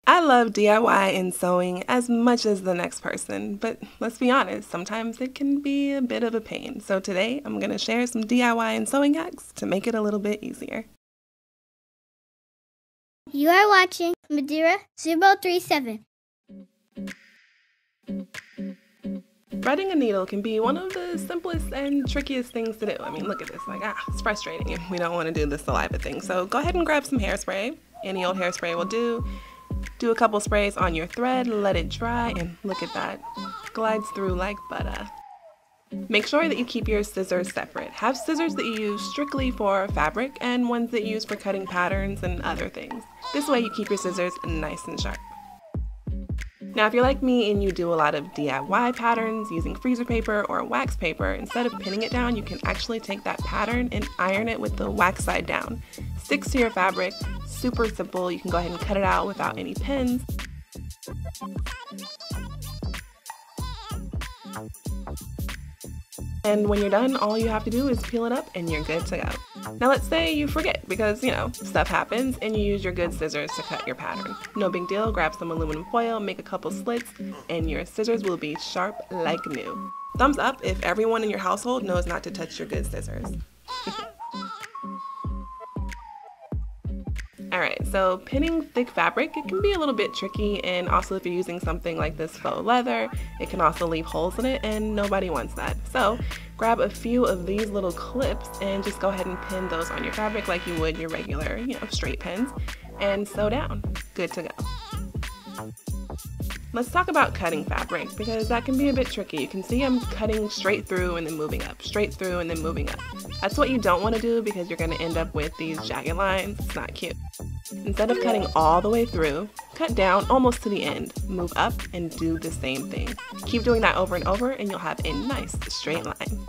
I love DIY and sewing as much as the next person, but let's be honest, sometimes it can be a bit of a pain. So today I'm going to share some DIY and sewing hacks to make it a little bit easier. You are watching Madeira 037. Threading a needle can be one of the simplest and trickiest things to do. I mean, look at this, it's frustrating and we don't want to do the saliva thing. So go ahead and grab some hairspray. Any old hairspray will do. Do a couple sprays on your thread, let it dry, and look at that. Glides through like butter. Make sure that you keep your scissors separate. Have scissors that you use strictly for fabric and ones that you use for cutting patterns and other things. This way you keep your scissors nice and sharp. Now if you're like me and you do a lot of DIY patterns using freezer paper or wax paper, instead of pinning it down, you can actually take that pattern and iron it with the wax side down. Sticks to your fabric, super simple. You can go ahead and cut it out without any pins. And when you're done, all you have to do is peel it up and you're good to go. Now let's say you forget because, stuff happens and you use your good scissors to cut your pattern. No big deal, grab some aluminum foil, make a couple slits, and your scissors will be sharp like new. Thumbs up if everyone in your household knows not to touch your good scissors. Alright, so pinning thick fabric, it can be a little bit tricky, and also if you're using something like this faux leather, it can also leave holes in it and nobody wants that. So grab a few of these little clips and just go ahead and pin those on your fabric like you would your regular, straight pins, and sew down. Good to go. Let's talk about cutting fabric because that can be a bit tricky. You can see I'm cutting straight through and then moving up, straight through and then moving up. That's what you don't want to do because you're going to end up with these jagged lines. It's not cute. Instead of cutting all the way through, cut down almost to the end, move up, and do the same thing. Keep doing that over and over and you'll have a nice straight line.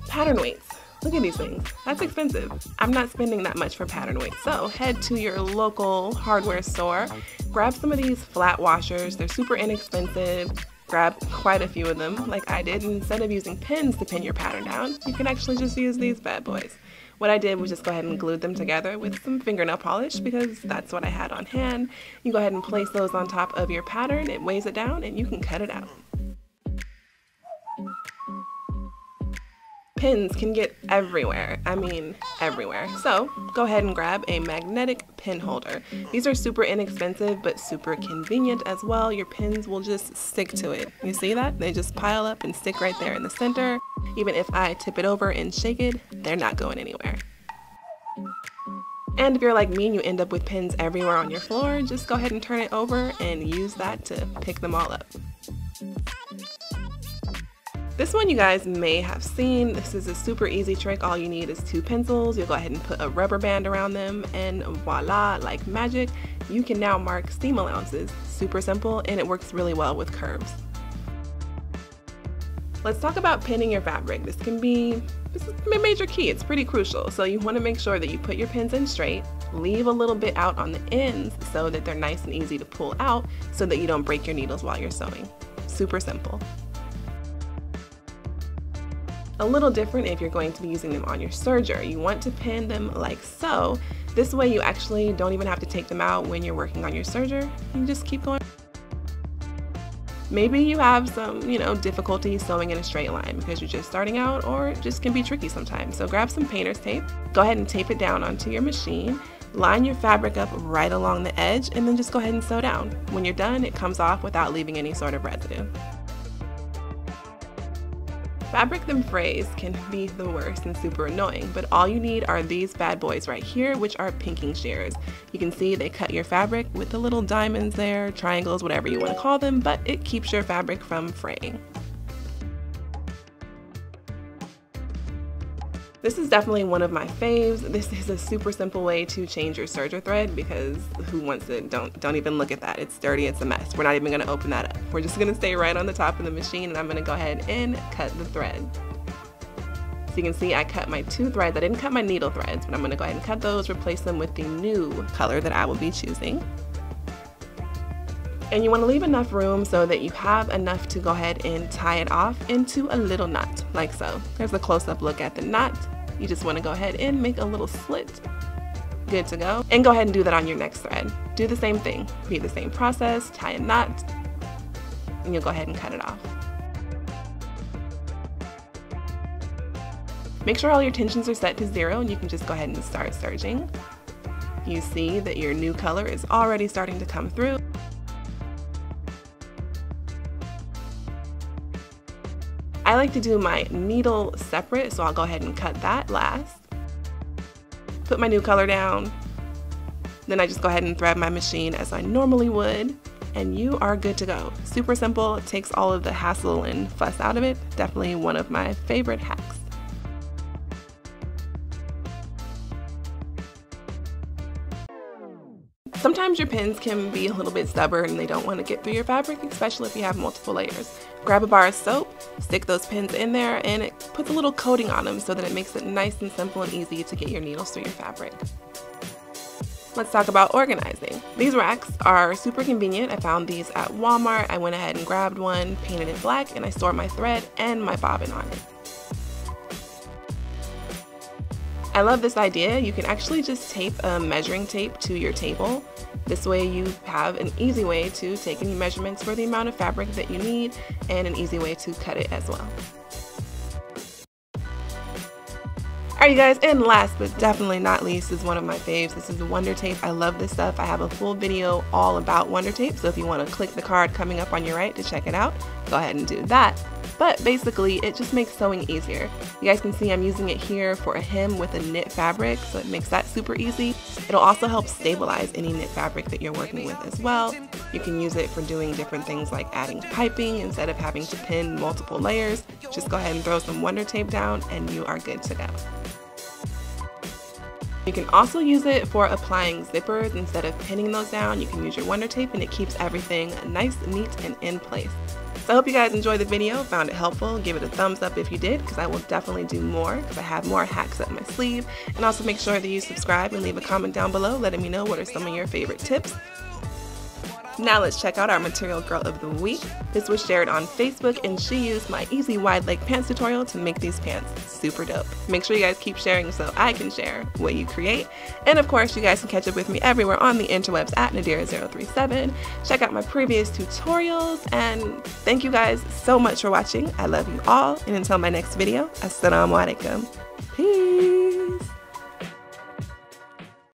Pattern weights. Look at these things. That's expensive. I'm not spending that much for pattern weights, so head to your local hardware store, grab some of these flat washers. They're super inexpensive. Grab quite a few of them like I did, and instead of using pins to pin your pattern down, you can actually just use these bad boys. What I did was just go ahead and glue them together with some fingernail polish because that's what I had on hand. You go ahead and place those on top of your pattern, it weighs it down, and you can cut it out. Pins can get everywhere, I mean everywhere. So go ahead and grab a magnetic pin holder. These are super inexpensive but super convenient as well. Your pins will just stick to it. You see that? They just pile up and stick right there in the center. Even if I tip it over and shake it, they're not going anywhere. And if you're like me and you end up with pins everywhere on your floor, just go ahead and turn it over and use that to pick them all up. This one you guys may have seen. This is a super easy trick. All you need is 2 pencils. You'll go ahead and put a rubber band around them and voila, like magic, you can now mark seam allowances. Super simple and it works really well with curves. Let's talk about pinning your fabric. This is a major key. It's pretty crucial. So you want to make sure that you put your pins in straight, leave a little bit out on the ends so that they're nice and easy to pull out so that you don't break your needles while you're sewing. Super simple. A little different if you're going to be using them on your serger. You want to pin them like so. This way you actually don't even have to take them out when you're working on your serger. You just keep going. Maybe you have some, difficulty sewing in a straight line because you're just starting out, or it just can be tricky sometimes. So grab some painter's tape, go ahead and tape it down onto your machine, line your fabric up right along the edge, and then just go ahead and sew down. When you're done, it comes off without leaving any sort of residue. Fabric that frays can be the worst and super annoying, but all you need are these bad boys right here, which are pinking shears. You can see they cut your fabric with the little diamonds there, triangles, whatever you want to call them, but it keeps your fabric from fraying. This is definitely one of my faves. This is a super simple way to change your serger thread because who wants it? Don't even look at that. It's dirty, it's a mess. We're not even gonna open that up. We're just gonna stay right on the top of the machine and I'm gonna go ahead and cut the thread. So you can see I cut my 2 threads. I didn't cut my needle threads, but I'm gonna go ahead and cut those, replace them with the new color that I will be choosing. And you want to leave enough room so that you have enough to go ahead and tie it off into a little knot, like so. There's a close-up look at the knot. You just want to go ahead and make a little slit good to go. And go ahead and do that on your next thread. Do the same thing, repeat the same process, tie a knot, and you'll go ahead and cut it off. Make sure all your tensions are set to 0 and you can just go ahead and start serging. You see that your new color is already starting to come through. I like to do my needle separate, so I'll go ahead and cut that last. Put my new color down. Then I just go ahead and thread my machine as I normally would, and you are good to go. Super simple, it takes all of the hassle and fuss out of it. Definitely one of my favorite hacks. Sometimes your pins can be a little bit stubborn and they don't want to get through your fabric, especially if you have multiple layers. Grab a bar of soap, stick those pins in there, and it puts a little coating on them so that it makes it nice and simple and easy to get your needles through your fabric. Let's talk about organizing. These racks are super convenient. I found these at Walmart. I went ahead and grabbed one, painted it black, and I store my thread and my bobbin on it. I love this idea. You can actually just tape a measuring tape to your table. This way you have an easy way to take any measurements for the amount of fabric that you need and an easy way to cut it as well. Alright you guys, and last but definitely not least is one of my faves. This is the Wonder Tape. I love this stuff. I have a full video all about Wonder Tape, so if you want to click the card coming up on your right to check it out, go ahead and do that. But basically, it just makes sewing easier. You guys can see I'm using it here for a hem with a knit fabric, so it makes that super easy. It'll also help stabilize any knit fabric that you're working with as well. You can use it for doing different things like adding piping instead of having to pin multiple layers. Just go ahead and throw some Wonder Tape down and you are good to go. You can also use it for applying zippers. Instead of pinning those down, you can use your Wonder Tape and it keeps everything nice, neat, and in place. So I hope you guys enjoyed the video, found it helpful. Give it a thumbs up if you did, because I will definitely do more, because I have more hacks up my sleeve. And also make sure that you subscribe and leave a comment down below letting me know what are some of your favorite tips. Now let's check out our material girl of the week. This was shared on Facebook and she used my easy wide leg pants tutorial to make these pants super dope. Make sure you guys keep sharing so I can share what you create. And of course you guys can catch up with me everywhere on the interwebs at Nadira037. Check out my previous tutorials and thank you guys so much for watching. I love you all and until my next video, Assalamu alaikum.